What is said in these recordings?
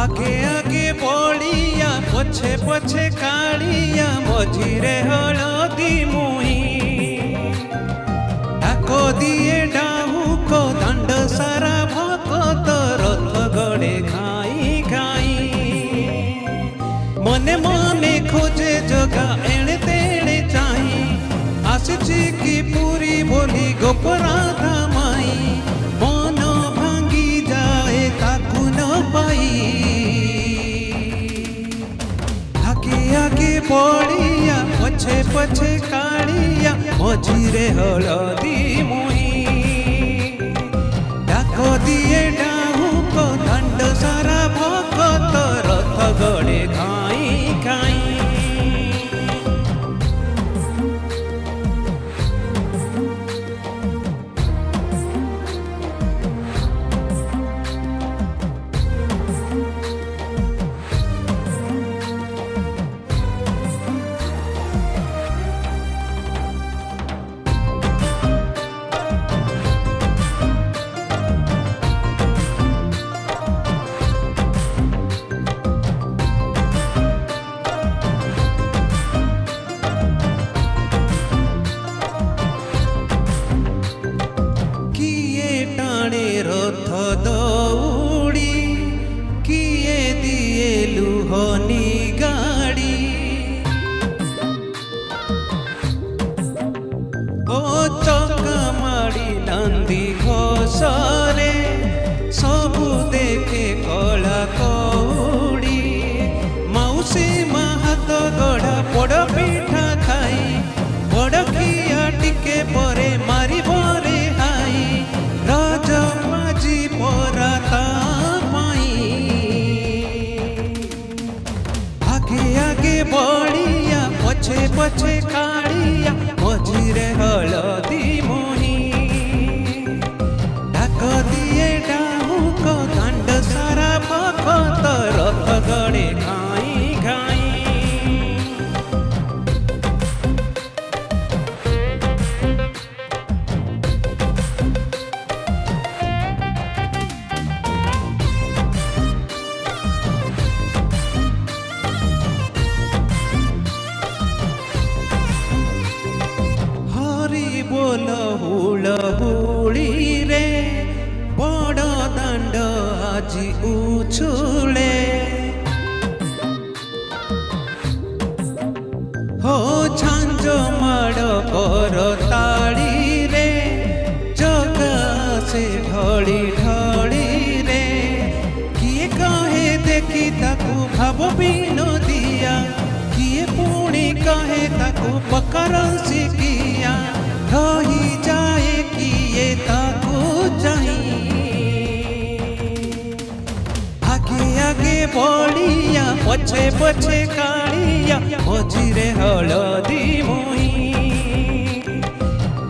आगे आगे बड़िया पछे पछे कालिया मझिरे हलदी मुई डाको दिए डाहुक दांड सारा भगत रथ गड़े खाई खाई मने मने खोजे जगा एणे तेणे चाही आसिछि कि पूरी बोली गोपराधा माई मन भांगी जाए ताकू न पाई आगे आगे बड़िया पछे पछे कालिया मझिरे हलदी मुई डाक दिए डाहुक दांड सारा भगत रथ गड़े खाई खाई रथ दौड़ी किए दिए लुहनी गाड़ी ओ चका माड़ी नंदी घोषरे सबू देखे कला कौड़ी मौसी हाथ गढ़ा पड़ पिठा खाई बड़ खिया टिके परे मारी बरे हाई राज माजी पराता पाई आगे आगे बड़िया पछे पछे कालिया मझिरे हलदी मुई डाक दिए डाहुक दांड सारा भगत रथ गड़े खाई खाई बोल हुल हुली रे बड़ दांड आजी उछुले हो झांझ माड़ कर ताड़ी रे जगा से ढली ढली रे किए कहे देखी ताकू भाव विनोदिया किए पुणी कहे ताकू पकर सिकिया रही जाए किए ताकू चाही आगे आगे बड़िया पछे पछे कालिया मझिरे हलदी मुई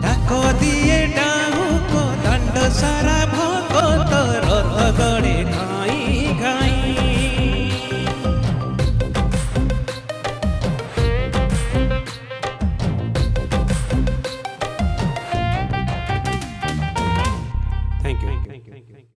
डाक दिए डाहुक दांड सारा भगत रथ गड़े खाई खाई Thank you.